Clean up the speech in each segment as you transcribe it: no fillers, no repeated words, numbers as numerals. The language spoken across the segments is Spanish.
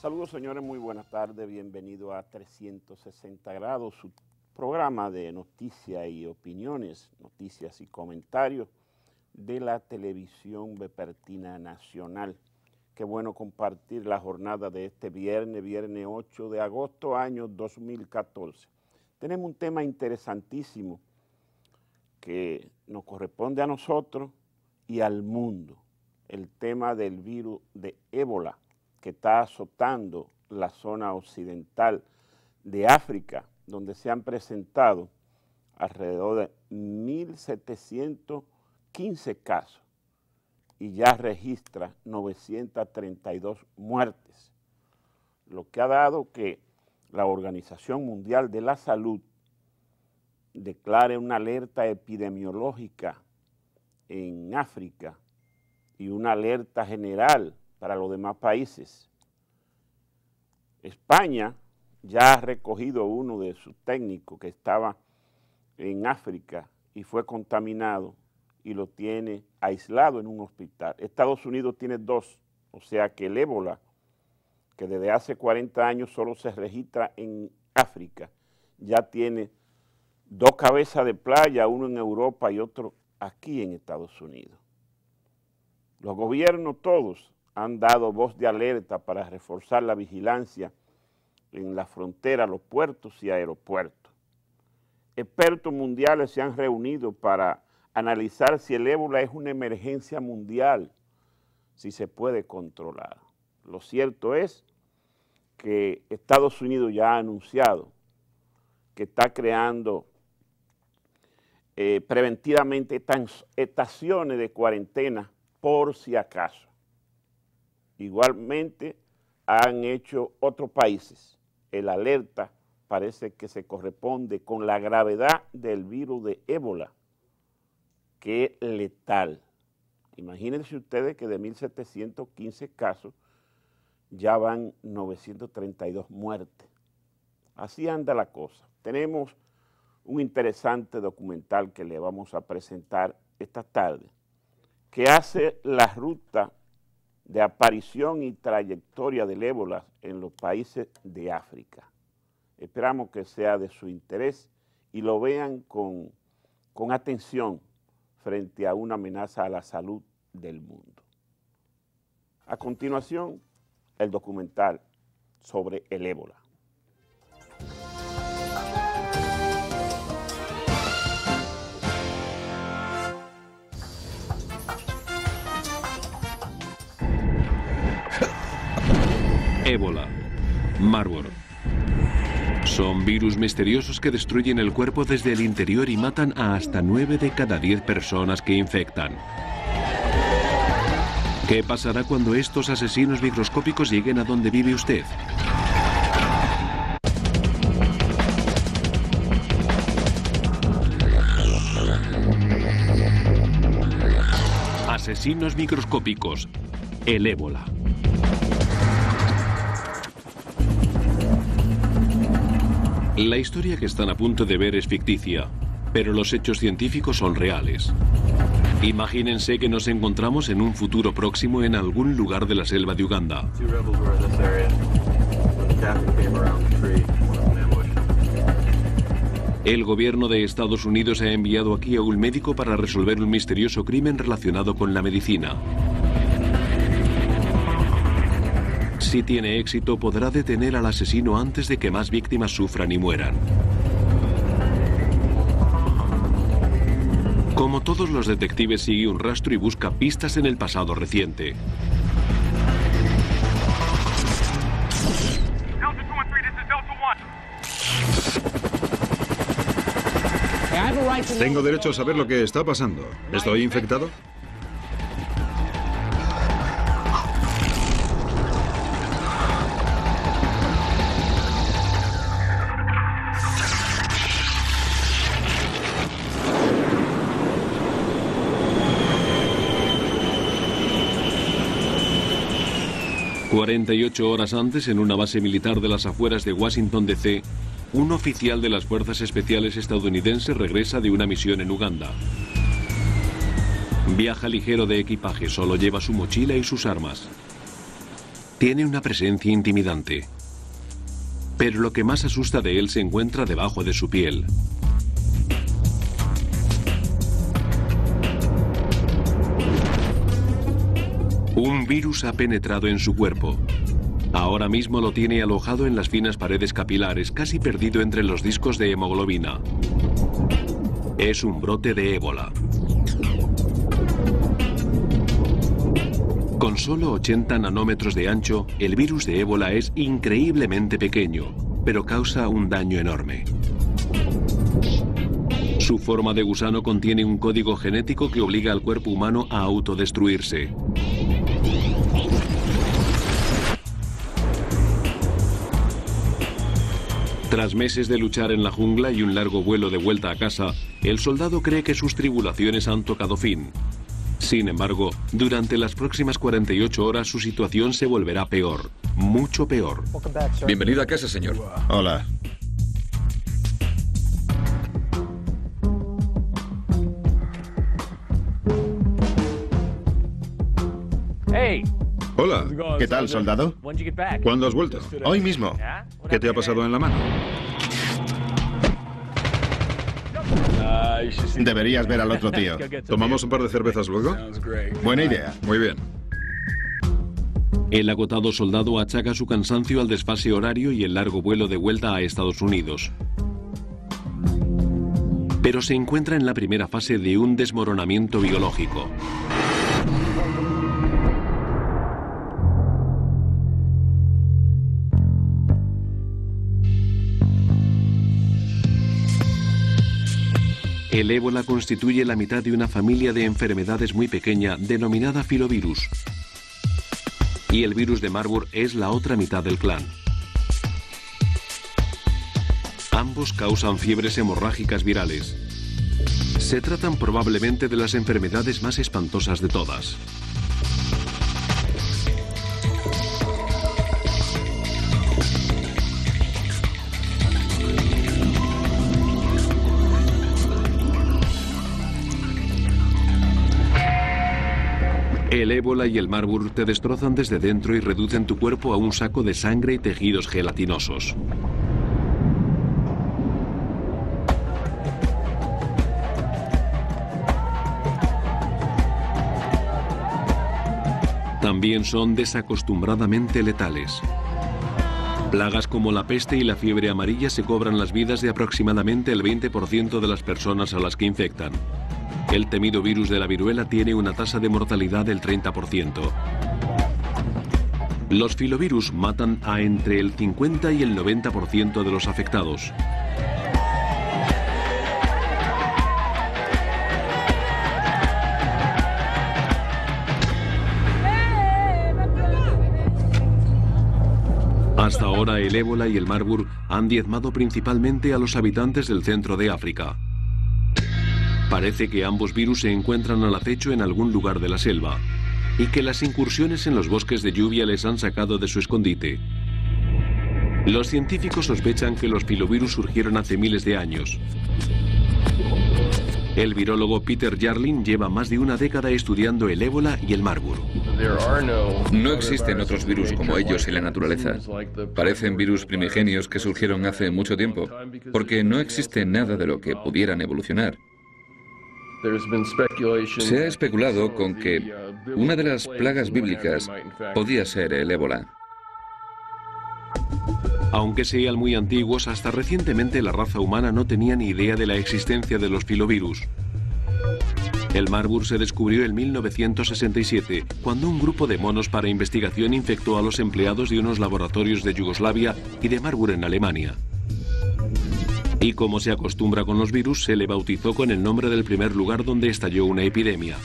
Saludos, señores, muy buenas tardes, bienvenido a 360 grados, su programa de noticias y opiniones, noticias y comentarios de la televisión vespertina nacional. Qué bueno compartir la jornada de este viernes 8 de agosto, año 2014. Tenemos un tema interesantísimo que nos corresponde a nosotros y al mundo, el tema del virus de ébola que está azotando la zona occidental de África, donde se han presentado alrededor de 1.715 casos y ya registra 932 muertes, lo que ha dado que la Organización Mundial de la Salud declare una alerta epidemiológica en África y una alerta general para los demás países. España ya ha recogido uno de sus técnicos que estaba en África y fue contaminado y lo tiene aislado en un hospital. Estados Unidos tiene 2, o sea que el ébola, que desde hace 40 años solo se registra en África, ya tiene 2 cabezas de playa, uno en Europa y otro aquí en Estados Unidos. Los gobiernos todos han dado voz de alerta para reforzar la vigilancia en la frontera, los puertos y aeropuertos. Expertos mundiales se han reunido para analizar si el ébola es una emergencia mundial, si se puede controlar. Lo cierto es que Estados Unidos ya ha anunciado que está creando preventivamente estaciones de cuarentena por si acaso. Igualmente han hecho otros países. El alerta parece que se corresponde con la gravedad del virus de ébola, que es letal. Imagínense ustedes que de 1.715 casos ya van 932 muertes. Así anda la cosa. Tenemos un interesante documental que le vamos a presentar esta tarde, que hace la ruta de aparición y trayectoria del ébola en los países de África. Esperamos que sea de su interés y lo vean con atención frente a una amenaza a la salud del mundo. A continuación, el documental sobre el ébola. Ébola, Marburg. Son virus misteriosos que destruyen el cuerpo desde el interior y matan a hasta 9 de cada 10 personas que infectan. ¿Qué pasará cuando estos asesinos microscópicos lleguen a donde vive usted? Asesinos microscópicos, el ébola. La historia que están a punto de ver es ficticia, pero los hechos científicos son reales. Imagínense que nos encontramos en un futuro próximo en algún lugar de la selva de Uganda. El gobierno de Estados Unidos ha enviado aquí a un médico para resolver un misterioso crimen relacionado con la medicina. Si tiene éxito, podrá detener al asesino antes de que más víctimas sufran y mueran. Como todos los detectives, sigue un rastro y busca pistas en el pasado reciente. Tengo derecho a saber lo que está pasando. ¿Estoy infectado? ...48 horas antes, en una base militar de las afueras de Washington, D.C., un oficial de las Fuerzas Especiales estadounidenses regresa de una misión en Uganda. Viaja ligero de equipaje, solo lleva su mochila y sus armas. Tiene una presencia intimidante. Pero lo que más asusta de él se encuentra debajo de su piel. Un virus ha penetrado en su cuerpo. Ahora mismo lo tiene alojado en las finas paredes capilares, casi perdido entre los discos de hemoglobina. Es un brote de ébola. Con solo 80 nanómetros de ancho, el virus de ébola es increíblemente pequeño, pero causa un daño enorme. Su forma de gusano contiene un código genético que obliga al cuerpo humano a autodestruirse. Tras meses de luchar en la jungla y un largo vuelo de vuelta a casa, el soldado cree que sus tribulaciones han tocado fin. Sin embargo, durante las próximas 48 horas su situación se volverá peor, mucho peor. Bienvenido a casa, señor. Hola. Hola. ¿Qué tal, soldado? ¿Cuándo has vuelto? Hoy mismo. ¿Qué te ha pasado en la mano? Deberías ver al otro tío. ¿Tomamos un par de cervezas luego? Buena idea. Muy bien. El agotado soldado achaca su cansancio al desfase horario y el largo vuelo de vuelta a Estados Unidos. Pero se encuentra en la primera fase de un desmoronamiento biológico. El ébola constituye la mitad de una familia de enfermedades muy pequeña denominada filovirus. Y el virus de Marburg es la otra mitad del clan. Ambos causan fiebres hemorrágicas virales. Se tratan probablemente de las enfermedades más espantosas de todas. El ébola y el Marburg te destrozan desde dentro y reducen tu cuerpo a un saco de sangre y tejidos gelatinosos. También son desacostumbradamente letales. Plagas como la peste y la fiebre amarilla se cobran las vidas de aproximadamente el 20% de las personas a las que infectan. El temido virus de la viruela tiene una tasa de mortalidad del 30%. Los filovirus matan a entre el 50 y el 90% de los afectados. Hasta ahora el ébola y el Marburg han diezmado principalmente a los habitantes del centro de África. Parece que ambos virus se encuentran al acecho en algún lugar de la selva y que las incursiones en los bosques de lluvia les han sacado de su escondite. Los científicos sospechan que los filovirus surgieron hace miles de años. El virólogo Peter Jarlin lleva más de una década estudiando el ébola y el Marburg. No existen otros virus como ellos en la naturaleza. Parecen virus primigenios que surgieron hace mucho tiempo, porque no existe nada de lo que pudieran evolucionar. Se ha especulado con que una de las plagas bíblicas podía ser el ébola. Aunque sean muy antiguos, hasta recientemente la raza humana no tenía ni idea de la existencia de los filovirus. El Marburg se descubrió en 1967, cuando un grupo de monos para investigación infectó a los empleados de unos laboratorios de Yugoslavia y de Marburg en Alemania. Y como se acostumbra con los virus, se le bautizó con el nombre del primer lugar donde estalló una epidemia.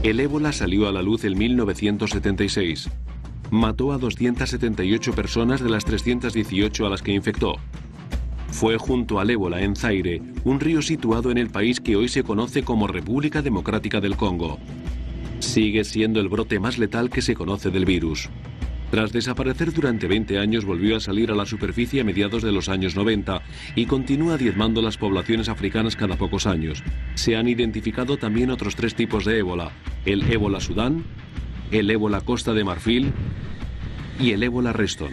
El ébola salió a la luz en 1976. Mató a 278 personas de las 318 a las que infectó. Fue junto al ébola en Zaire, un río situado en el país que hoy se conoce como República Democrática del Congo. Sigue siendo el brote más letal que se conoce del virus. Tras desaparecer durante 20 años, volvió a salir a la superficie a mediados de los años 90 y continúa diezmando las poblaciones africanas cada pocos años. Se han identificado también otros 3 tipos de ébola: el ébola Sudán, el ébola Costa de Marfil y el ébola Reston.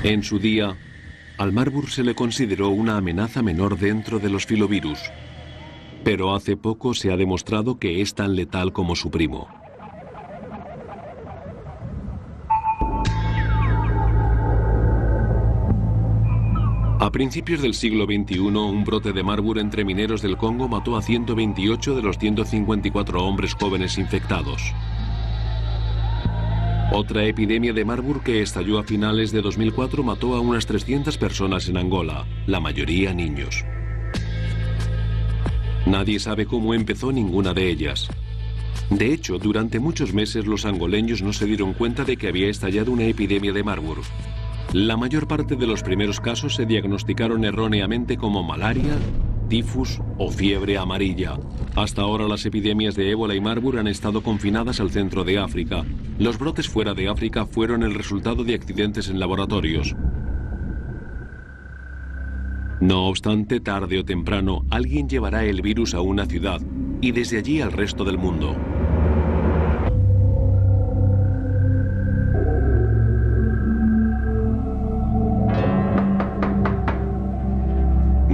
En su día, al Marburg se le consideró una amenaza menor dentro de los filovirus, pero hace poco se ha demostrado que es tan letal como su primo. A principios del siglo XXI, un brote de Marburg entre mineros del Congo mató a 128 de los 154 hombres jóvenes infectados. Otra epidemia de Marburg que estalló a finales de 2004 mató a unas 300 personas en Angola, la mayoría niños. Nadie sabe cómo empezó ninguna de ellas. De hecho, durante muchos meses los angoleños no se dieron cuenta de que había estallado una epidemia de Marburg. La mayor parte de los primeros casos se diagnosticaron erróneamente como malaria, tifus o fiebre amarilla. Hasta ahora las epidemias de ébola y Marburg han estado confinadas al centro de África. Los brotes fuera de África fueron el resultado de accidentes en laboratorios. No obstante, tarde o temprano, alguien llevará el virus a una ciudad y desde allí al resto del mundo.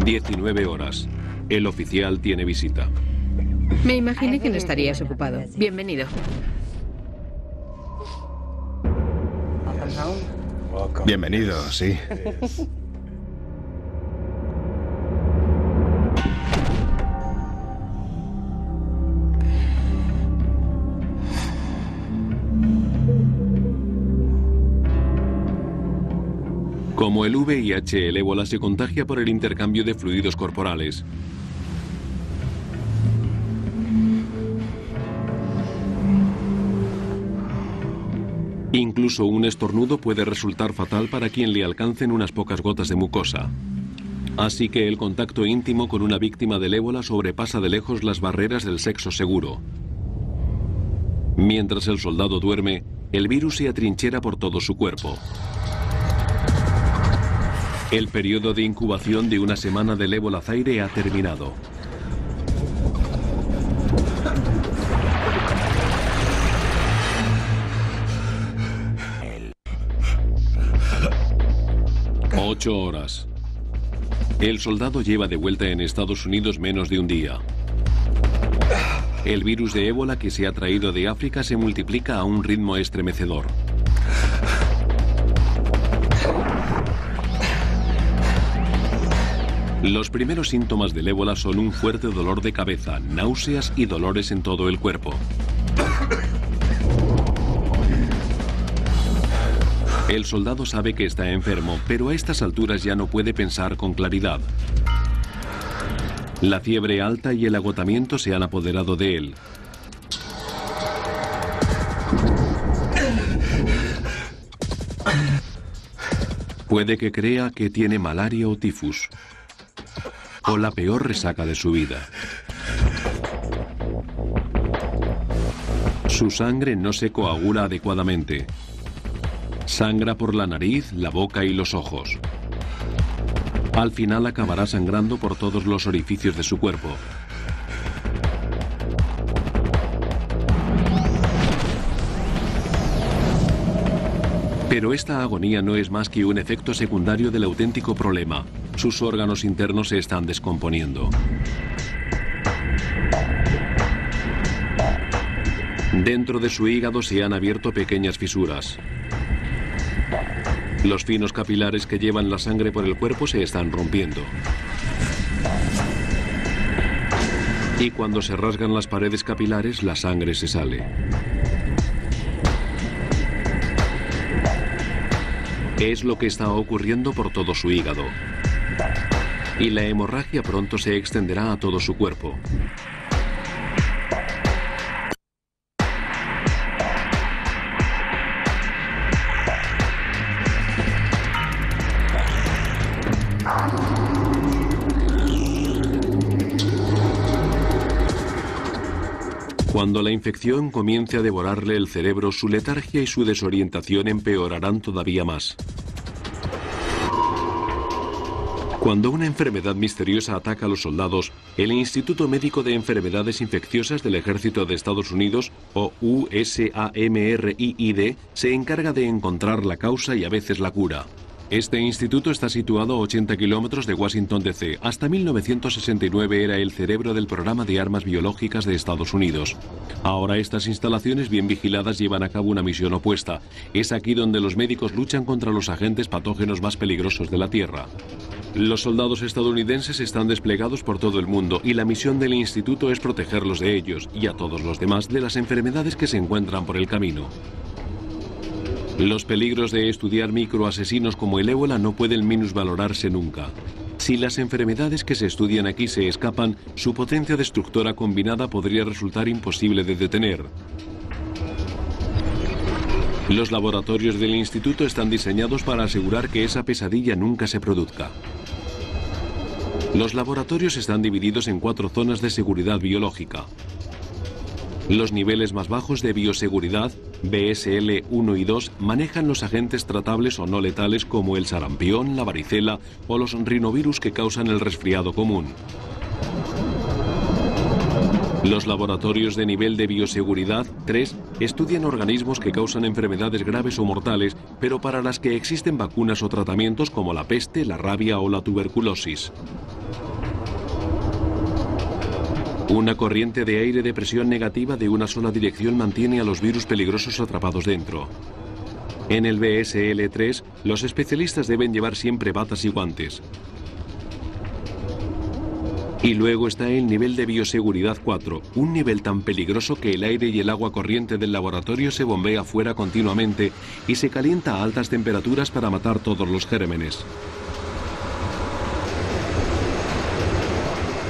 ...19 horas. El oficial tiene visita. Me imaginé que no estarías ocupado. Bienvenido. Bienvenido, sí. Como el VIH, el ébola se contagia por el intercambio de fluidos corporales. Incluso un estornudo puede resultar fatal para quien le alcancen unas pocas gotas de mucosa. Así que el contacto íntimo con una víctima del ébola sobrepasa de lejos las barreras del sexo seguro. Mientras el soldado duerme, el virus se atrinchera por todo su cuerpo. El periodo de incubación de una semana del ébola Zaire ha terminado. Ocho horas. El soldado lleva de vuelta en Estados Unidos menos de un día. El virus de ébola que se ha traído de África se multiplica a un ritmo estremecedor. Los primeros síntomas del ébola son un fuerte dolor de cabeza, náuseas y dolores en todo el cuerpo. El soldado sabe que está enfermo, pero a estas alturas ya no puede pensar con claridad. La fiebre alta y el agotamiento se han apoderado de él. Puede que crea que tiene malaria o tifus, o la peor resaca de su vida. Su sangre no se coagula adecuadamente. Sangra por la nariz, la boca y los ojos. Al final acabará sangrando por todos los orificios de su cuerpo. Pero esta agonía no es más que un efecto secundario del auténtico problema. Sus órganos internos se están descomponiendo. Dentro de su hígado se han abierto pequeñas fisuras. Los finos capilares que llevan la sangre por el cuerpo se están rompiendo. Y cuando se rasgan las paredes capilares, la sangre se sale. Es lo que está ocurriendo por todo su hígado. Y la hemorragia pronto se extenderá a todo su cuerpo. Cuando la infección comience a devorarle el cerebro, su letargia y su desorientación empeorarán todavía más. Cuando una enfermedad misteriosa ataca a los soldados, el Instituto Médico de Enfermedades Infecciosas del Ejército de Estados Unidos, o USAMRIID, se encarga de encontrar la causa y a veces la cura. Este instituto está situado a 80 kilómetros de Washington, D.C. Hasta 1969 era el cerebro del programa de armas biológicas de Estados Unidos. Ahora estas instalaciones bien vigiladas llevan a cabo una misión opuesta. Es aquí donde los médicos luchan contra los agentes patógenos más peligrosos de la Tierra. Los soldados estadounidenses están desplegados por todo el mundo y la misión del instituto es protegerlos de ellos y a todos los demás de las enfermedades que se encuentran por el camino. Los peligros de estudiar microasesinos como el ébola no pueden minusvalorarse nunca. Si las enfermedades que se estudian aquí se escapan, su potencia destructora combinada podría resultar imposible de detener. Los laboratorios del instituto están diseñados para asegurar que esa pesadilla nunca se produzca. Los laboratorios están divididos en 4 zonas de seguridad biológica. Los niveles más bajos de bioseguridad, BSL 1 y 2, manejan los agentes tratables o no letales como el sarampión, la varicela o los rinovirus que causan el resfriado común. Los laboratorios de nivel de bioseguridad 3 estudian organismos que causan enfermedades graves o mortales, pero para las que existen vacunas o tratamientos como la peste, la rabia o la tuberculosis. Una corriente de aire de presión negativa de una sola dirección mantiene a los virus peligrosos atrapados dentro. En el BSL-3, los especialistas deben llevar siempre batas y guantes. Y luego está el nivel de bioseguridad 4, un nivel tan peligroso que el aire y el agua corriente del laboratorio se bombea fuera continuamente y se calienta a altas temperaturas para matar todos los gérmenes.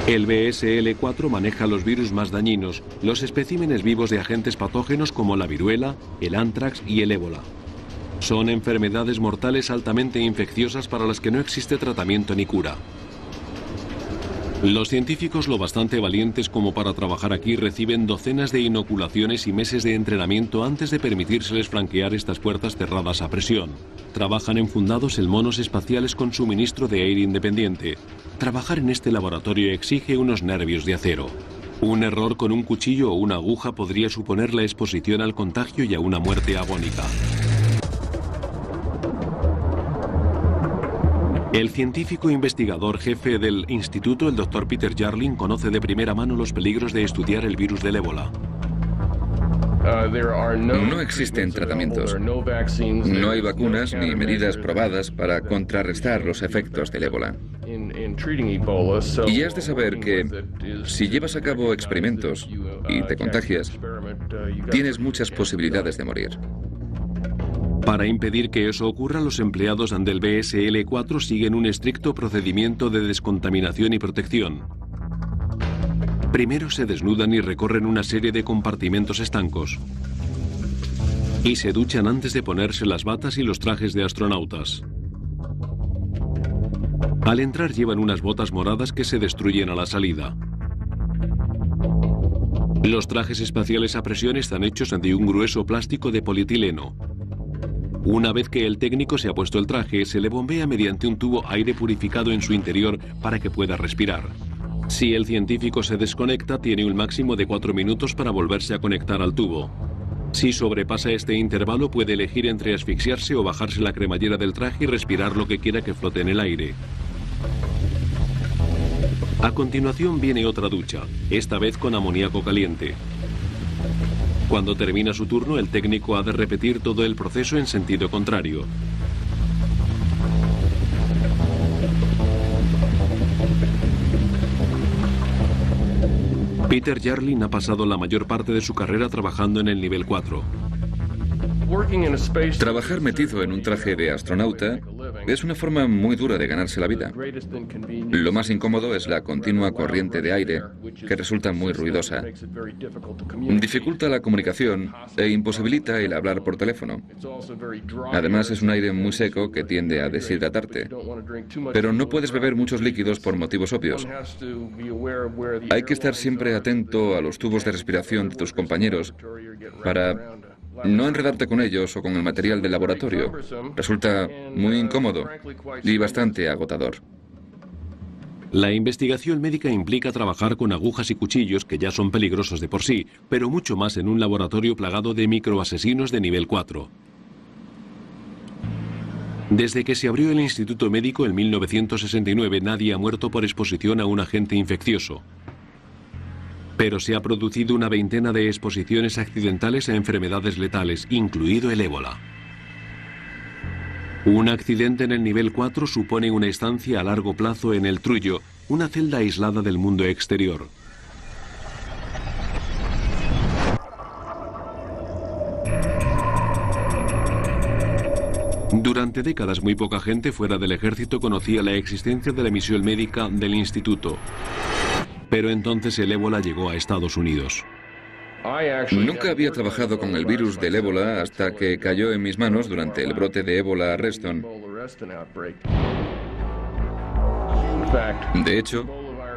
El BSL-4 maneja los virus más dañinos, los especímenes vivos de agentes patógenos como la viruela, el anthrax y el ébola. Son enfermedades mortales altamente infecciosas para las que no existe tratamiento ni cura. Los científicos lo bastante valientes como para trabajar aquí reciben docenas de inoculaciones y meses de entrenamiento antes de permitírseles franquear estas puertas cerradas a presión. Trabajan enfundados en monos espaciales con suministro de aire independiente. Trabajar en este laboratorio exige unos nervios de acero. Un error con un cuchillo o una aguja podría suponer la exposición al contagio y a una muerte agónica. El científico investigador jefe del instituto, el Dr. Peter Jarling, conoce de primera mano los peligros de estudiar el virus del ébola. No existen tratamientos, no hay vacunas ni medidas probadas para contrarrestar los efectos del ébola. Y has de saber que si llevas a cabo experimentos y te contagias, tienes muchas posibilidades de morir. Para impedir que eso ocurra, los empleados del BSL-4 siguen un estricto procedimiento de descontaminación y protección. Primero se desnudan y recorren una serie de compartimentos estancos. Y se duchan antes de ponerse las batas y los trajes de astronautas. Al entrar llevan unas botas moradas que se destruyen a la salida. Los trajes espaciales a presión están hechos de un grueso plástico de polietileno. Una vez que el técnico se ha puesto el traje, se le bombea mediante un tubo aire purificado en su interior para que pueda respirar. Si el científico se desconecta, tiene un máximo de 4 minutos para volverse a conectar al tubo. Si sobrepasa este intervalo, puede elegir entre asfixiarse o bajarse la cremallera del traje y respirar lo que quiera que flote en el aire. A continuación viene otra ducha, esta vez con amoníaco caliente. Cuando termina su turno, el técnico ha de repetir todo el proceso en sentido contrario. Peter Jarling ha pasado la mayor parte de su carrera trabajando en el nivel 4. Trabajar metido en un traje de astronauta es una forma muy dura de ganarse la vida. Lo más incómodo es la continua corriente de aire, que resulta muy ruidosa. Dificulta la comunicación e imposibilita el hablar por teléfono. Además, es un aire muy seco que tiende a deshidratarte. Pero no puedes beber muchos líquidos por motivos obvios. Hay que estar siempre atento a los tubos de respiración de tus compañeros para no enredarte con ellos o con el material del laboratorio. Resulta muy incómodo y bastante agotador. La investigación médica implica trabajar con agujas y cuchillos que ya son peligrosos de por sí, pero mucho más en un laboratorio plagado de microasesinos de nivel 4. Desde que se abrió el Instituto Médico en 1969, nadie ha muerto por exposición a un agente infeccioso. Pero se ha producido una veintena de exposiciones accidentales a enfermedades letales, incluido el ébola. Un accidente en el nivel 4 supone una estancia a largo plazo en el Trullo, una celda aislada del mundo exterior. Durante décadas muy poca gente fuera del ejército conocía la existencia de la misión médica del instituto. Pero entonces el ébola llegó a Estados Unidos. Nunca había trabajado con el virus del ébola hasta que cayó en mis manos durante el brote de ébola a Reston. De hecho,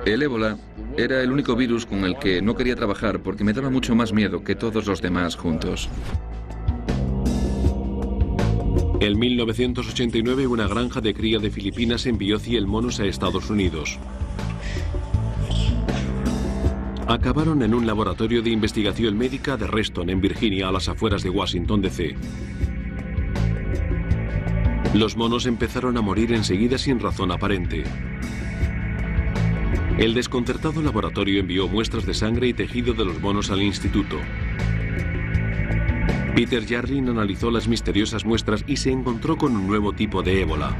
el ébola era el único virus con el que no quería trabajar porque me daba mucho más miedo que todos los demás juntos. En 1989, una granja de cría de Filipinas envió 100 monos a Estados Unidos. Acabaron en un laboratorio de investigación médica de Reston, en Virginia, a las afueras de Washington, D.C. Los monos empezaron a morir enseguida sin razón aparente. El desconcertado laboratorio envió muestras de sangre y tejido de los monos al instituto. Peter Jarlin analizó las misteriosas muestras y se encontró con un nuevo tipo de ébola.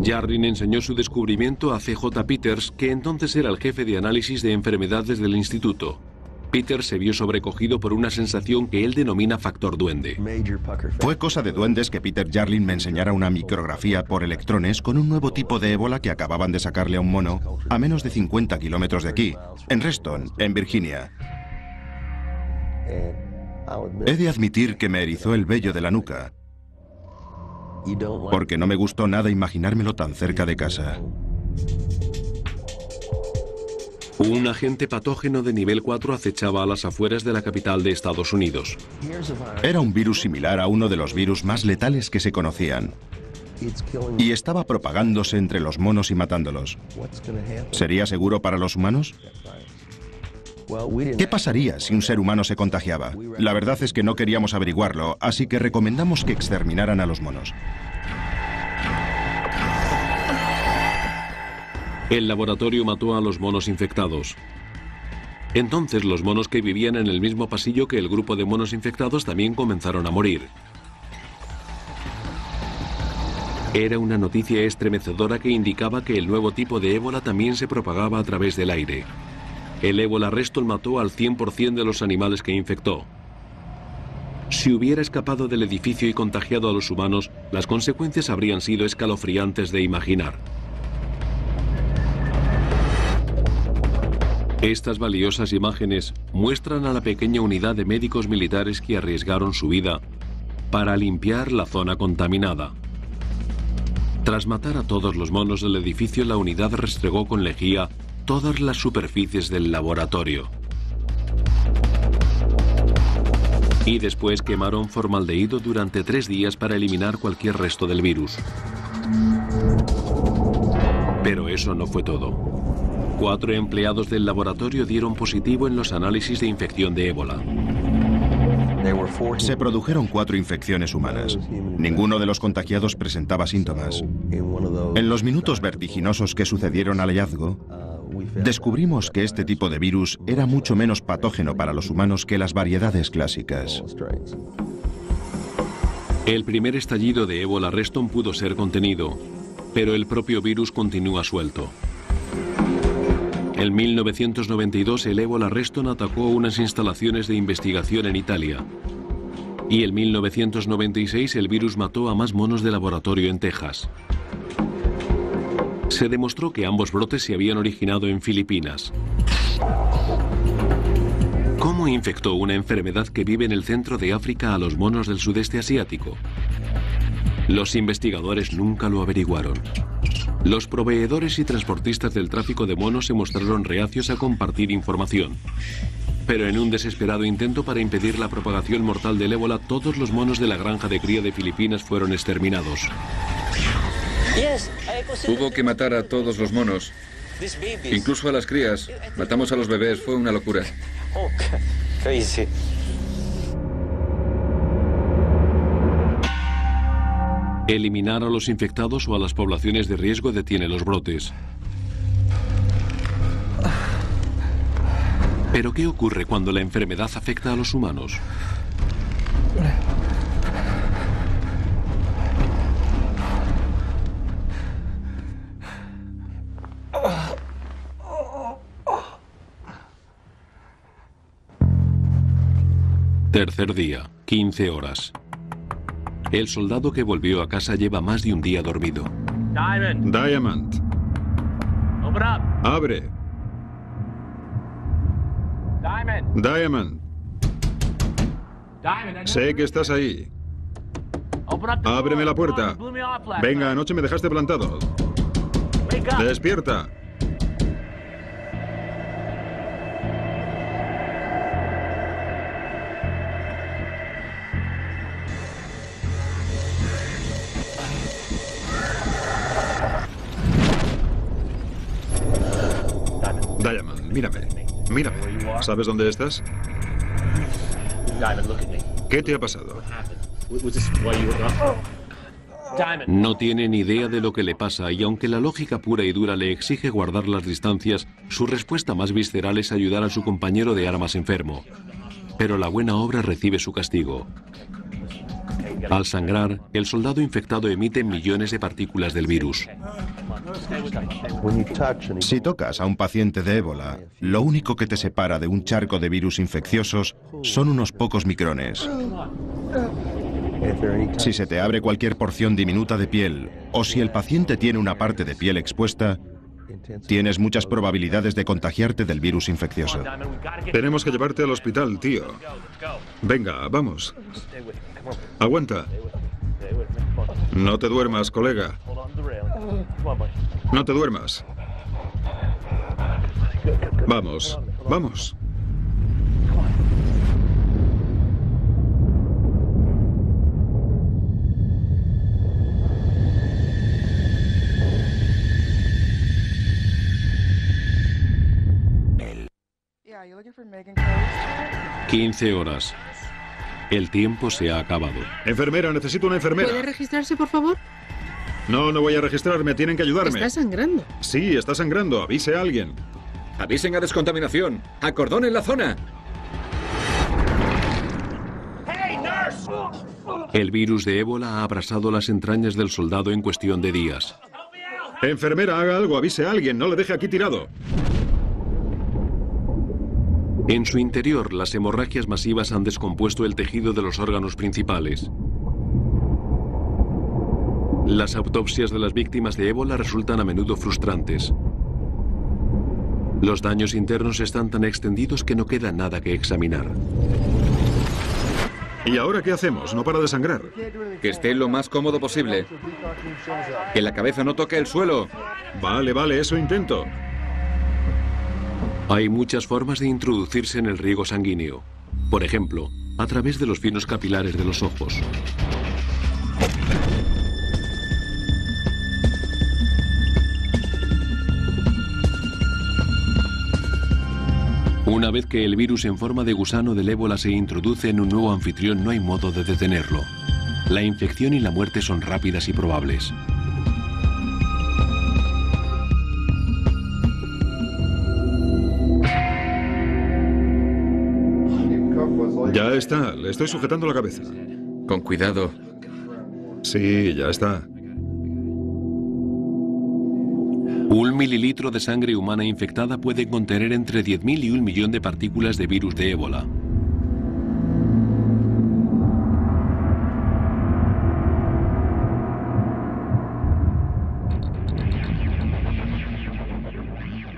Jarlin enseñó su descubrimiento a C.J. Peters, que entonces era el jefe de análisis de enfermedades del instituto. Peters se vio sobrecogido por una sensación que él denomina factor duende. Fue cosa de duendes que Peter Jarlin me enseñara una micrografía por electrones con un nuevo tipo de ébola que acababan de sacarle a un mono a menos de 50 kilómetros de aquí, en Reston, en Virginia. He de admitir que me erizó el vello de la nuca, porque no me gustó nada imaginármelo tan cerca de casa. Un agente patógeno de nivel 4 acechaba a las afueras de la capital de Estados Unidos. Era un virus similar a uno de los virus más letales que se conocían. Y estaba propagándose entre los monos y matándolos. ¿Sería seguro para los humanos? ¿Qué pasaría si un ser humano se contagiaba? La verdad es que no queríamos averiguarlo, así que recomendamos que exterminaran a los monos. El laboratorio mató a los monos infectados. Entonces los monos que vivían en el mismo pasillo que el grupo de monos infectados también comenzaron a morir. Era una noticia estremecedora que indicaba que el nuevo tipo de ébola también se propagaba a través del aire. El ébola Reston mató al 100% de los animales que infectó. Si hubiera escapado del edificio y contagiado a los humanos, las consecuencias habrían sido escalofriantes de imaginar. Estas valiosas imágenes muestran a la pequeña unidad de médicos militares que arriesgaron su vida para limpiar la zona contaminada. Tras matar a todos los monos del edificio, la unidad restregó con lejía todas las superficies del laboratorio. Y después quemaron formaldehído durante 3 días para eliminar cualquier resto del virus. Pero eso no fue todo. 4 empleados del laboratorio dieron positivo en los análisis de infección de ébola. Se produjeron 4 infecciones humanas. Ninguno de los contagiados presentaba síntomas. En los minutos vertiginosos que sucedieron al hallazgo, descubrimos que este tipo de virus era mucho menos patógeno para los humanos que las variedades clásicas. El primer estallido de ébola Reston pudo ser contenido, pero el propio virus continúa suelto. En 1992 el ébola Reston atacó unas instalaciones de investigación en Italia. Y en 1996 el virus mató a más monos de laboratorio en Texas. Se demostró que ambos brotes se habían originado en Filipinas. ¿Cómo infectó una enfermedad que vive en el centro de África a los monos del sudeste asiático? Los investigadores nunca lo averiguaron. Los proveedores y transportistas del tráfico de monos se mostraron reacios a compartir información. Pero en un desesperado intento para impedir la propagación mortal del ébola, todos los monos de la granja de cría de Filipinas fueron exterminados. Hubo que matar a todos los monos, incluso a las crías. Matamos a los bebés, fue una locura. Eliminar a los infectados o a las poblaciones de riesgo detiene los brotes. ¿Pero qué ocurre cuando la enfermedad afecta a los humanos? Tercer día, 15 horas. El soldado que volvió a casa lleva más de un día dormido. Diamond. Abre. Diamond. Sé que estás ahí. Ábreme la puerta. Venga, anoche me dejaste plantado. Despierta. Diamond, mírame. Mírame. ¿Sabes dónde estás? ¿Qué te ha pasado? No tiene ni idea de lo que le pasa y aunque la lógica pura y dura le exige guardar las distancias, su respuesta más visceral es ayudar a su compañero de armas enfermo. Pero la buena obra recibe su castigo. Al sangrar, el soldado infectado emite millones de partículas del virus. Si tocas a un paciente de ébola, lo único que te separa de un charco de virus infecciosos son unos pocos micrones. Si se te abre cualquier porción diminuta de piel, o si el paciente tiene una parte de piel expuesta, tienes muchas probabilidades de contagiarte del virus infeccioso. Tenemos que llevarte al hospital, tío. Venga, vamos. Aguanta. No te duermas, colega. No te duermas. Vamos, vamos. Yeah, 15 horas. El tiempo se ha acabado. Enfermera, necesito una enfermera. ¿Puede registrarse, por favor? No, no voy a registrarme, tienen que ayudarme. Está sangrando. Sí, está sangrando, avise a alguien. Avisen a descontaminación. Acordonen la zona. El virus de ébola ha abrasado las entrañas del soldado en cuestión de días. Enfermera, haga algo, avise a alguien, no le deje aquí tirado. En su interior, las hemorragias masivas han descompuesto el tejido de los órganos principales. Las autopsias de las víctimas de ébola resultan a menudo frustrantes. Los daños internos están tan extendidos que no queda nada que examinar. ¿Y ahora qué hacemos? No para de sangrar. Que esté lo más cómodo posible. Que la cabeza no toque el suelo. Vale, vale, eso intento. Hay muchas formas de introducirse en el riego sanguíneo. Por ejemplo, a través de los finos capilares de los ojos. Una vez que el virus en forma de gusano del ébola se introduce en un nuevo anfitrión, no hay modo de detenerlo. La infección y la muerte son rápidas y probables. Ya está, le estoy sujetando la cabeza. Con cuidado. Sí, ya está. 1 mililitro de sangre humana infectada puede contener entre 10.000 y 1 millón de partículas de virus de ébola.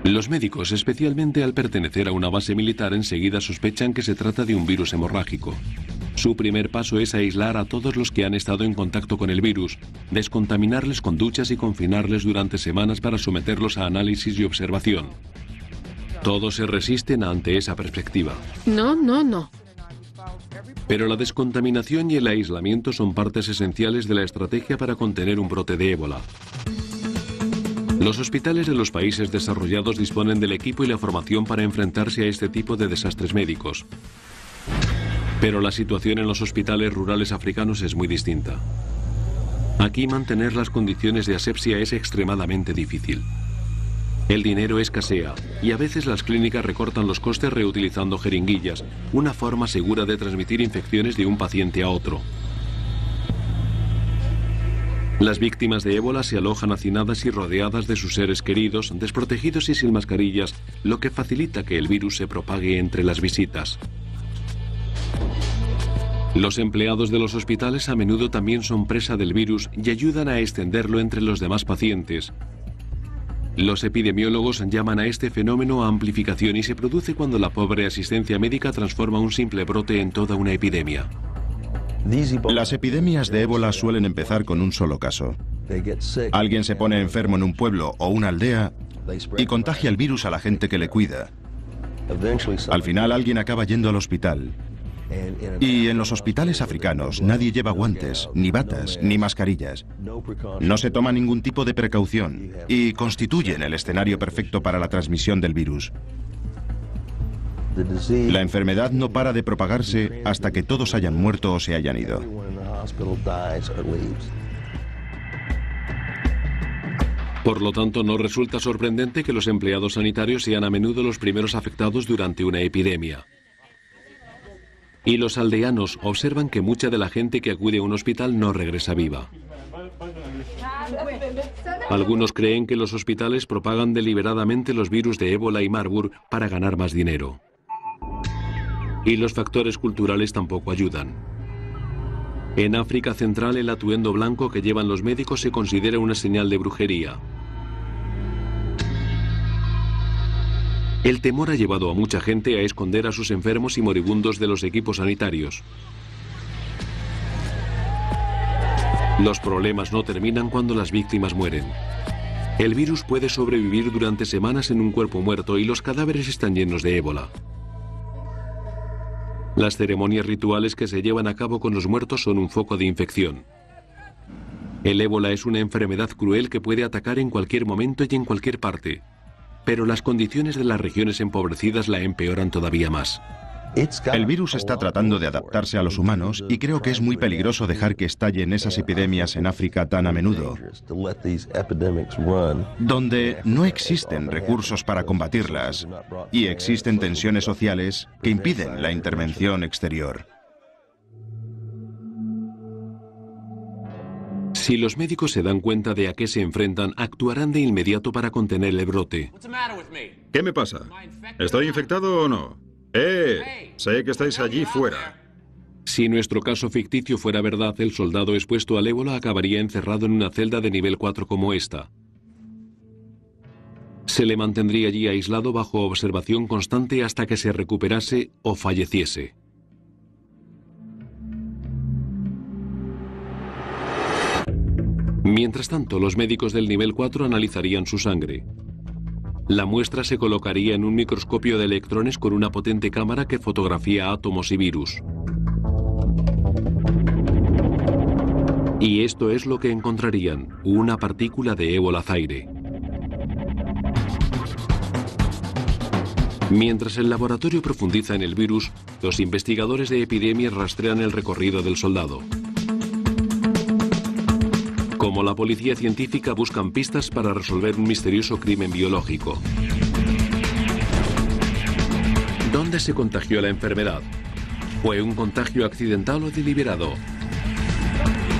Los médicos, especialmente al pertenecer a una base militar, enseguida sospechan que se trata de un virus hemorrágico. Su primer paso es aislar a todos los que han estado en contacto con el virus, descontaminarles con duchas y confinarles durante semanas para someterlos a análisis y observación. Todos se resisten ante esa perspectiva. No, no, no. Pero la descontaminación y el aislamiento son partes esenciales de la estrategia para contener un brote de ébola. Los hospitales de los países desarrollados disponen del equipo y la formación para enfrentarse a este tipo de desastres médicos. Pero la situación en los hospitales rurales africanos es muy distinta. Aquí mantener las condiciones de asepsia es extremadamente difícil. El dinero escasea y a veces las clínicas recortan los costes reutilizando jeringuillas, una forma segura de transmitir infecciones de un paciente a otro. Las víctimas de ébola se alojan hacinadas y rodeadas de sus seres queridos, desprotegidos y sin mascarillas, lo que facilita que el virus se propague entre las visitas. Los empleados de los hospitales a menudo también son presa del virus y ayudan a extenderlo entre los demás pacientes. Los epidemiólogos llaman a este fenómeno amplificación y se produce cuando la pobre asistencia médica transforma un simple brote en toda una epidemia. Las epidemias de ébola suelen empezar con un solo caso. Alguien se pone enfermo en un pueblo o una aldea y contagia el virus a la gente que le cuida. Al final alguien acaba yendo al hospital. Y en los hospitales africanos nadie lleva guantes, ni batas, ni mascarillas. No se toma ningún tipo de precaución y constituyen el escenario perfecto para la transmisión del virus. La enfermedad no para de propagarse hasta que todos hayan muerto o se hayan ido. Por lo tanto, no resulta sorprendente que los empleados sanitarios sean a menudo los primeros afectados durante una epidemia. Y los aldeanos observan que mucha de la gente que acude a un hospital no regresa viva. Algunos creen que los hospitales propagan deliberadamente los virus de ébola y Marburg para ganar más dinero. Y los factores culturales tampoco ayudan. En África Central, el atuendo blanco que llevan los médicos se considera una señal de brujería. El temor ha llevado a mucha gente a esconder a sus enfermos y moribundos de los equipos sanitarios. Los problemas no terminan cuando las víctimas mueren. El virus puede sobrevivir durante semanas en un cuerpo muerto y los cadáveres están llenos de ébola. Las ceremonias rituales que se llevan a cabo con los muertos son un foco de infección. El ébola es una enfermedad cruel que puede atacar en cualquier momento y en cualquier parte. Pero las condiciones de las regiones empobrecidas la empeoran todavía más. El virus está tratando de adaptarse a los humanos y creo que es muy peligroso dejar que estallen esas epidemias en África tan a menudo, donde no existen recursos para combatirlas y existen tensiones sociales que impiden la intervención exterior. Si los médicos se dan cuenta de a qué se enfrentan, actuarán de inmediato para contener el brote. ¿Qué me pasa? ¿Estoy infectado o no? Sé que estáis allí fuera. Si nuestro caso ficticio fuera verdad, el soldado expuesto al ébola acabaría encerrado en una celda de nivel 4 como esta. Se le mantendría allí aislado bajo observación constante hasta que se recuperase o falleciese. Mientras tanto, los médicos del nivel 4 analizarían su sangre. La muestra se colocaría en un microscopio de electrones con una potente cámara que fotografía átomos y virus. Y esto es lo que encontrarían, una partícula de ébola Zaire. Mientras el laboratorio profundiza en el virus, los investigadores de epidemias rastrean el recorrido del soldado. Como la policía científica, buscan pistas para resolver un misterioso crimen biológico. ¿Dónde se contagió la enfermedad? ¿Fue un contagio accidental o deliberado?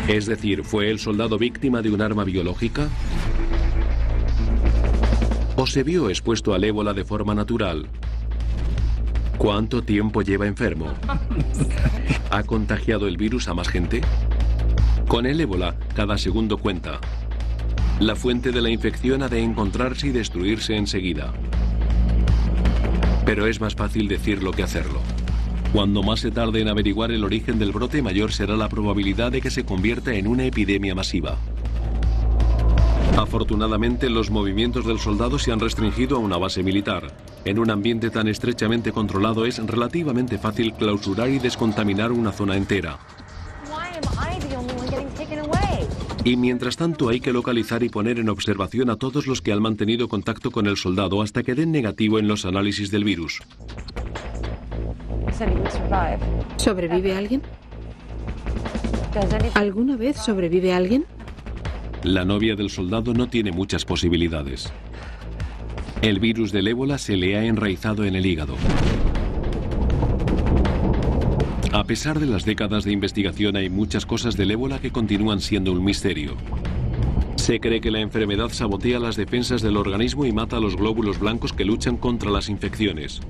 Es decir, ¿fue el soldado víctima de un arma biológica? ¿O se vio expuesto al ébola de forma natural? ¿Cuánto tiempo lleva enfermo? ¿Ha contagiado el virus a más gente? Con el ébola, cada segundo cuenta. La fuente de la infección ha de encontrarse y destruirse enseguida. Pero es más fácil decirlo que hacerlo. Cuando más se tarde en averiguar el origen del brote, mayor será la probabilidad de que se convierta en una epidemia masiva. Afortunadamente, los movimientos del soldado se han restringido a una base militar. En un ambiente tan estrechamente controlado es relativamente fácil clausurar y descontaminar una zona entera. Y mientras tanto hay que localizar y poner en observación a todos los que han mantenido contacto con el soldado hasta que den negativo en los análisis del virus. ¿Sobrevive alguien? ¿Alguna vez sobrevive alguien? La novia del soldado no tiene muchas posibilidades. El virus del ébola se le ha enraizado en el hígado. A pesar de las décadas de investigación, hay muchas cosas del ébola que continúan siendo un misterio. Se cree que la enfermedad sabotea las defensas del organismo y mata a los glóbulos blancos que luchan contra las infecciones.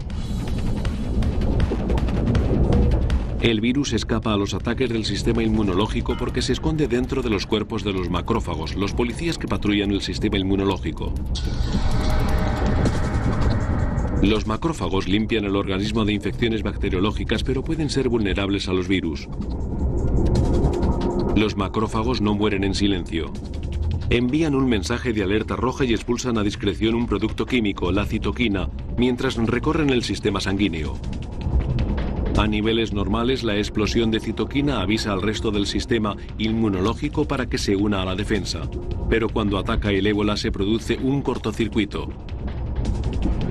El virus escapa a los ataques del sistema inmunológico porque se esconde dentro de los cuerpos de los macrófagos, los policías que patrullan el sistema inmunológico. Los macrófagos limpian el organismo de infecciones bacteriológicas, pero pueden ser vulnerables a los virus. Los macrófagos no mueren en silencio. Envían un mensaje de alerta roja y expulsan a discreción un producto químico, la citoquina, mientras recorren el sistema sanguíneo. A niveles normales, la explosión de citoquina avisa al resto del sistema inmunológico para que se una a la defensa. Pero cuando ataca el ébola se produce un cortocircuito.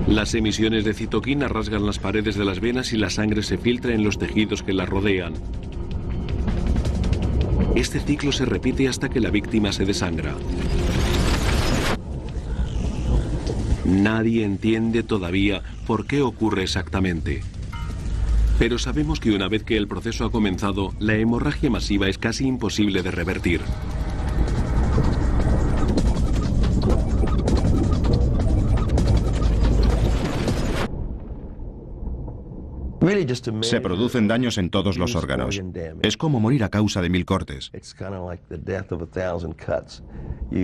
Las emisiones de citoquina rasgan las paredes de las venas y la sangre se filtra en los tejidos que las rodean. Este ciclo se repite hasta que la víctima se desangra. Nadie entiende todavía por qué ocurre exactamente. Pero sabemos que una vez que el proceso ha comenzado, la hemorragia masiva es casi imposible de revertir. Se producen daños en todos los órganos. Es como morir a causa de 1000 cortes.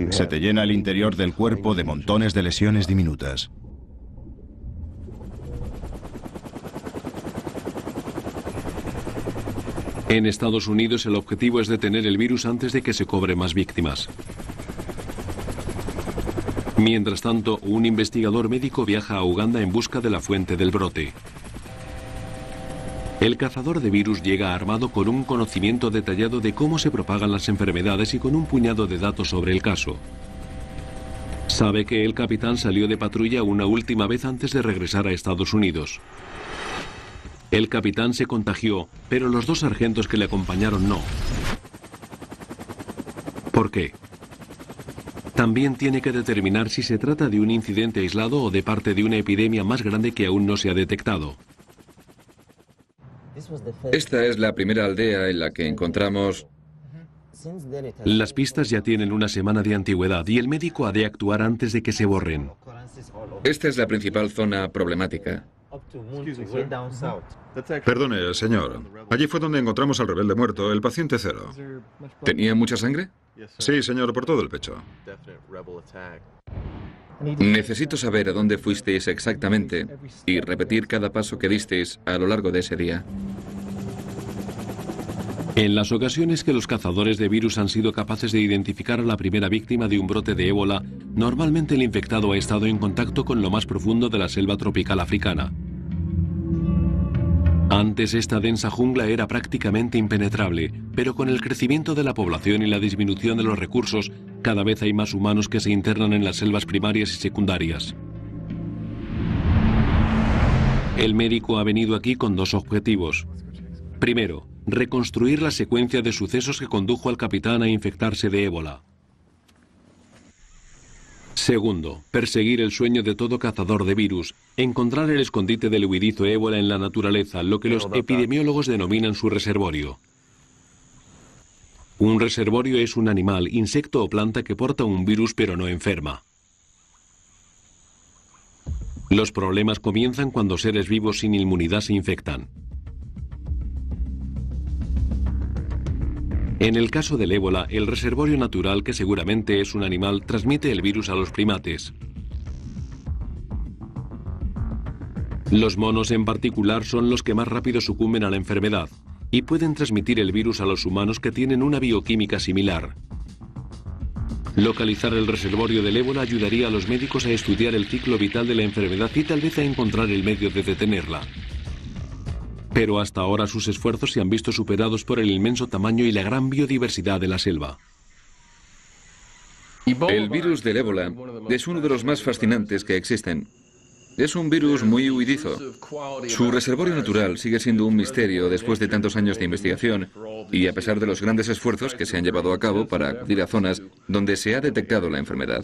Se te llena el interior del cuerpo de montones de lesiones diminutas. En Estados Unidos el objetivo es detener el virus antes de que se cobre más víctimas. Mientras tanto, un investigador médico viaja a Uganda en busca de la fuente del brote. El cazador de virus llega armado con un conocimiento detallado de cómo se propagan las enfermedades y con un puñado de datos sobre el caso. Sabe que el capitán salió de patrulla una última vez antes de regresar a Estados Unidos. El capitán se contagió, pero los 2 sargentos que le acompañaron no. ¿Por qué? También tiene que determinar si se trata de un incidente aislado o de parte de una epidemia más grande que aún no se ha detectado. Esta es la primera aldea en la que encontramos... Las pistas ya tienen una semana de antigüedad y el médico ha de actuar antes de que se borren. Esta es la principal zona problemática. Perdone, señor. Allí fue donde encontramos al rebelde muerto, el paciente 0. ¿Tenía mucha sangre? Sí, señor, por todo el pecho. Necesito saber a dónde fuisteis exactamente y repetir cada paso que disteis a lo largo de ese día. En las ocasiones que los cazadores de virus han sido capaces de identificar a la primera víctima de un brote de ébola, normalmente el infectado ha estado en contacto con lo más profundo de la selva tropical africana. Antes esta densa jungla era prácticamente impenetrable, pero con el crecimiento de la población y la disminución de los recursos, cada vez hay más humanos que se internan en las selvas primarias y secundarias. El médico ha venido aquí con 2 objetivos. Primero, reconstruir la secuencia de sucesos que condujo al capitán a infectarse de ébola. Segundo, perseguir el sueño de todo cazador de virus, encontrar el escondite del huidizo ébola en la naturaleza, lo que los epidemiólogos denominan su reservorio. Un reservorio es un animal, insecto o planta que porta un virus pero no enferma. Los problemas comienzan cuando seres vivos sin inmunidad se infectan. En el caso del ébola, el reservorio natural, que seguramente es un animal, transmite el virus a los primates. Los monos en particular son los que más rápido sucumben a la enfermedad y pueden transmitir el virus a los humanos que tienen una bioquímica similar. Localizar el reservorio del ébola ayudaría a los médicos a estudiar el ciclo vital de la enfermedad y tal vez a encontrar el medio de detenerla. Pero hasta ahora sus esfuerzos se han visto superados por el inmenso tamaño y la gran biodiversidad de la selva. El virus del ébola es uno de los más fascinantes que existen. Es un virus muy huidizo. Su reservorio natural sigue siendo un misterio después de tantos años de investigación y a pesar de los grandes esfuerzos que se han llevado a cabo para acudir a zonas donde se ha detectado la enfermedad.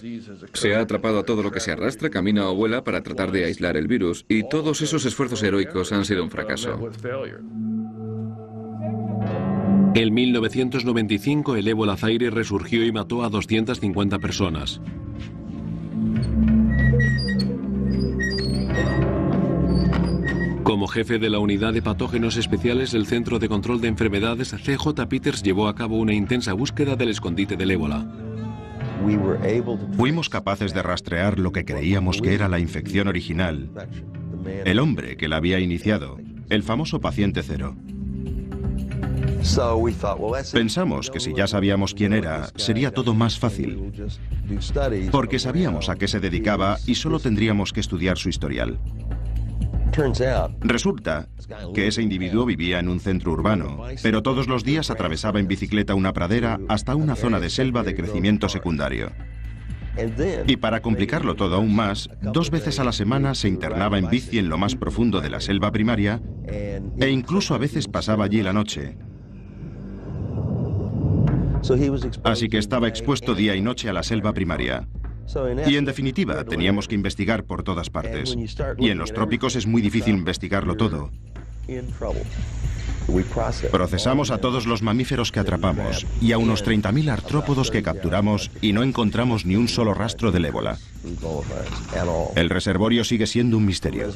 Se ha atrapado a todo lo que se arrastra, camina o vuela para tratar de aislar el virus y todos esos esfuerzos heroicos han sido un fracaso. En 1995 el ébola Zaire resurgió y mató a 250 personas. Como jefe de la Unidad de Patógenos Especiales del Centro de Control de Enfermedades, C.J. Peters llevó a cabo una intensa búsqueda del escondite del ébola. Fuimos capaces de rastrear lo que creíamos que era la infección original, el hombre que la había iniciado, el famoso paciente cero. Pensamos que si ya sabíamos quién era, sería todo más fácil, porque sabíamos a qué se dedicaba y solo tendríamos que estudiar su historial. Resulta que ese individuo vivía en un centro urbano, pero todos los días atravesaba en bicicleta una pradera hasta una zona de selva de crecimiento secundario. Y para complicarlo todo aún más, 2 veces a la semana se internaba en bici en lo más profundo de la selva primaria e incluso a veces pasaba allí la noche. Así que estaba expuesto día y noche a la selva primaria. Y en definitiva, teníamos que investigar por todas partes. Y en los trópicos es muy difícil investigarlo todo. Procesamos a todos los mamíferos que atrapamos y a unos 30.000 artrópodos que capturamos y no encontramos ni un solo rastro del ébola. El reservorio sigue siendo un misterio.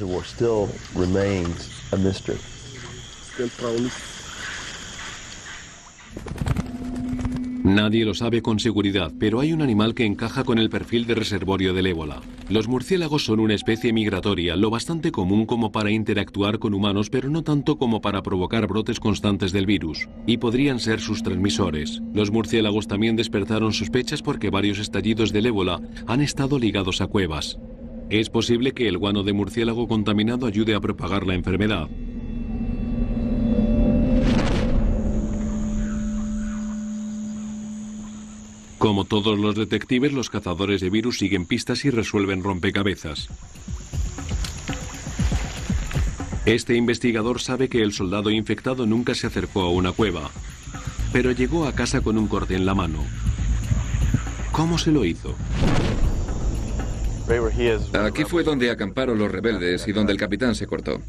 Nadie lo sabe con seguridad, pero hay un animal que encaja con el perfil de reservorio del ébola. Los murciélagos son una especie migratoria, lo bastante común como para interactuar con humanos, pero no tanto como para provocar brotes constantes del virus, y podrían ser sus transmisores. Los murciélagos también despertaron sospechas porque varios estallidos del ébola han estado ligados a cuevas. Es posible que el guano de murciélago contaminado ayude a propagar la enfermedad. Como todos los detectives, los cazadores de virus siguen pistas y resuelven rompecabezas. Este investigador sabe que el soldado infectado nunca se acercó a una cueva, pero llegó a casa con un corte en la mano. ¿Cómo se lo hizo? Aquí fue donde acamparon los rebeldes y donde el capitán se cortó.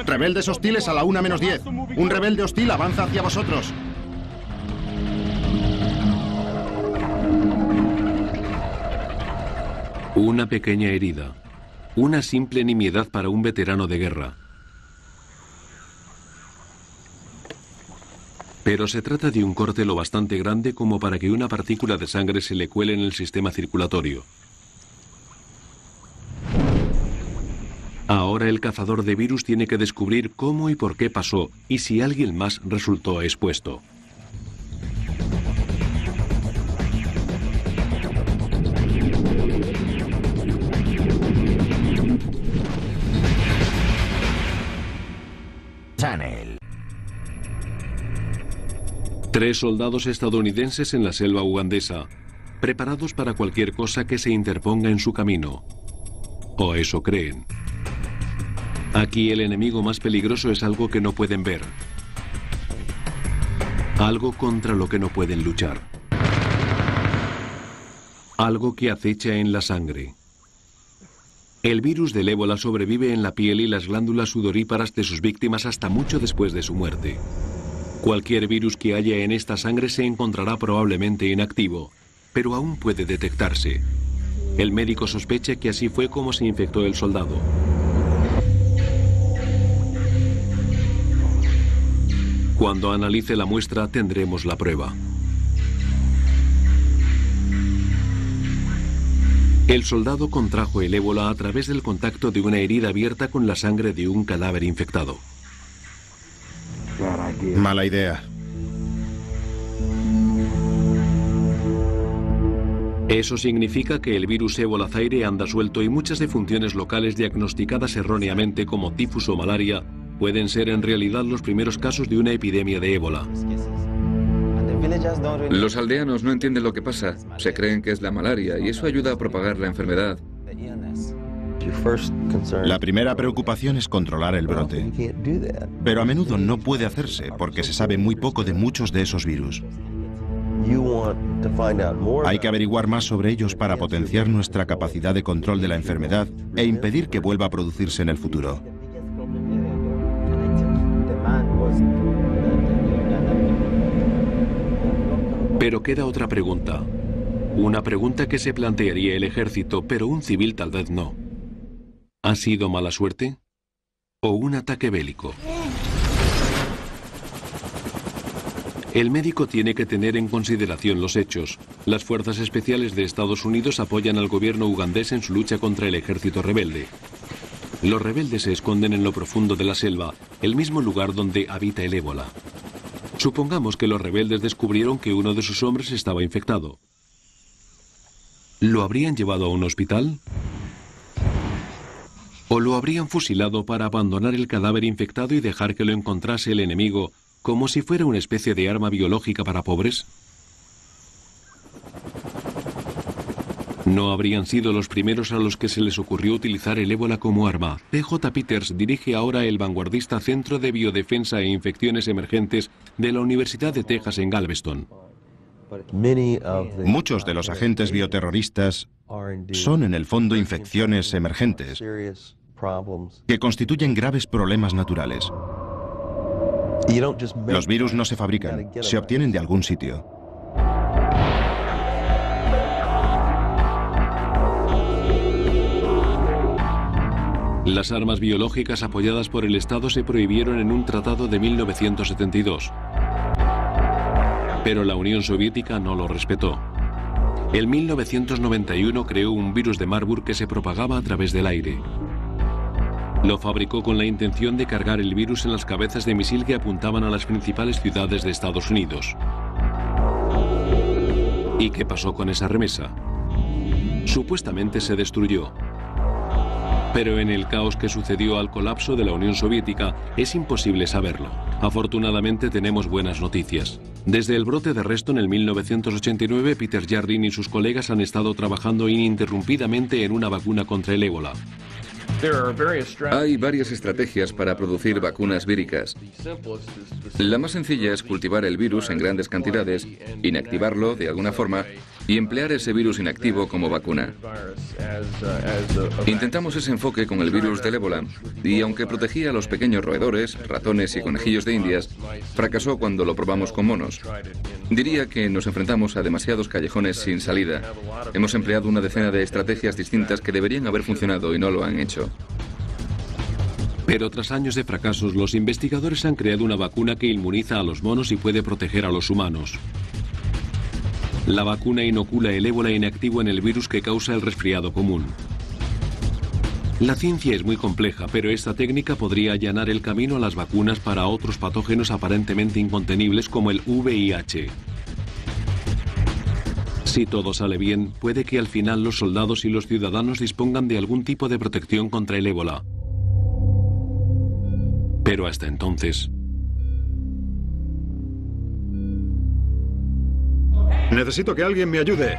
Rebeldes hostiles a la 1:10. Un rebelde hostil avanza hacia vosotros. Una pequeña herida. Una simple nimiedad para un veterano de guerra. Pero se trata de un corte lo bastante grande como para que una partícula de sangre se le cuele en el sistema circulatorio. Ahora el cazador de virus tiene que descubrir cómo y por qué pasó y si alguien más resultó expuesto. Channel. 3 soldados estadounidenses en la selva ugandesa, preparados para cualquier cosa que se interponga en su camino. O eso creen. Aquí el enemigo más peligroso es algo que no pueden ver. Algo contra lo que no pueden luchar. Algo que acecha en la sangre. El virus del ébola sobrevive en la piel y las glándulas sudoríparas de sus víctimas hasta mucho después de su muerte. Cualquier virus que haya en esta sangre se encontrará probablemente inactivo, pero aún puede detectarse. El médico sospecha que así fue como se infectó el soldado. Cuando analice la muestra tendremos la prueba. El soldado contrajo el ébola a través del contacto de una herida abierta con la sangre de un cadáver infectado. Mala idea. Eso significa que el virus ébola zaire anda suelto y muchas defunciones locales diagnosticadas erróneamente como tifus o malaria pueden ser en realidad los primeros casos de una epidemia de ébola. Los aldeanos no entienden lo que pasa, se creen que es la malaria y eso ayuda a propagar la enfermedad. La primera preocupación es controlar el brote, pero a menudo no puede hacerse porque se sabe muy poco de muchos de esos virus. Hay que averiguar más sobre ellos para potenciar nuestra capacidad de control de la enfermedad e impedir que vuelva a producirse en el futuro. Pero queda otra pregunta. Una pregunta que se plantearía el ejército, pero un civil tal vez no. ¿Ha sido mala suerte? ¿O un ataque bélico? El médico tiene que tener en consideración los hechos. Las fuerzas especiales de Estados Unidos apoyan al gobierno ugandés en su lucha contra el ejército rebelde. Los rebeldes se esconden en lo profundo de la selva, el mismo lugar donde habita el ébola. Supongamos que los rebeldes descubrieron que uno de sus hombres estaba infectado. ¿Lo habrían llevado a un hospital? ¿O lo habrían fusilado para abandonar el cadáver infectado y dejar que lo encontrase el enemigo como si fuera una especie de arma biológica para pobres? No habrían sido los primeros a los que se les ocurrió utilizar el ébola como arma. P.J. Peters dirige ahora el vanguardista Centro de Biodefensa e Infecciones Emergentes de la Universidad de Texas en Galveston. Muchos de los agentes bioterroristas son en el fondo infecciones emergentes que constituyen graves problemas naturales. Los virus no se fabrican, se obtienen de algún sitio. Las armas biológicas apoyadas por el Estado se prohibieron en un tratado de 1972. Pero la Unión Soviética no lo respetó. En 1991 creó un virus de Marburg que se propagaba a través del aire. Lo fabricó con la intención de cargar el virus en las cabezas de misil que apuntaban a las principales ciudades de Estados Unidos. ¿Y qué pasó con esa remesa? Supuestamente se destruyó. Pero en el caos que sucedió al colapso de la Unión Soviética es imposible saberlo. Afortunadamente tenemos buenas noticias. Desde el brote de Reston en 1989, Peter Jardine y sus colegas han estado trabajando ininterrumpidamente en una vacuna contra el ébola. Hay varias estrategias para producir vacunas víricas. La más sencilla es cultivar el virus en grandes cantidades, inactivarlo de alguna forma y emplear ese virus inactivo como vacuna. Intentamos ese enfoque con el virus del ébola y aunque protegía a los pequeños roedores, ratones y conejillos de indias, fracasó cuando lo probamos con monos. Diría que nos enfrentamos a demasiados callejones sin salida. Hemos empleado una decena de estrategias distintas que deberían haber funcionado y no lo han hecho. Pero tras años de fracasos, los investigadores han creado una vacuna que inmuniza a los monos y puede proteger a los humanos. La vacuna inocula el ébola inactivo en el virus que causa el resfriado común. La ciencia es muy compleja, pero esta técnica podría allanar el camino a las vacunas para otros patógenos aparentemente incontenibles como el VIH. Si todo sale bien, puede que al final los soldados y los ciudadanos dispongan de algún tipo de protección contra el ébola. Pero hasta entonces... Necesito que alguien me ayude.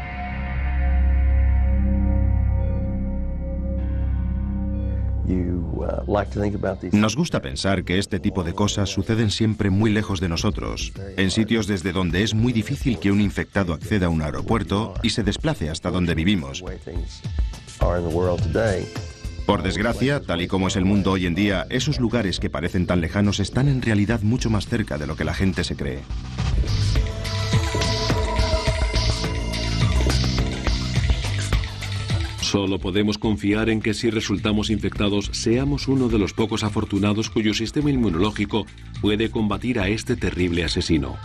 Nos gusta pensar que este tipo de cosas suceden siempre muy lejos de nosotros, en sitios desde donde es muy difícil que un infectado acceda a un aeropuerto y se desplace hasta donde vivimos. Por desgracia, tal y como es el mundo hoy en día, esos lugares que parecen tan lejanos están en realidad mucho más cerca de lo que la gente se cree. Solo podemos confiar en que si resultamos infectados, seamos uno de los pocos afortunados cuyo sistema inmunológico puede combatir a este terrible asesino.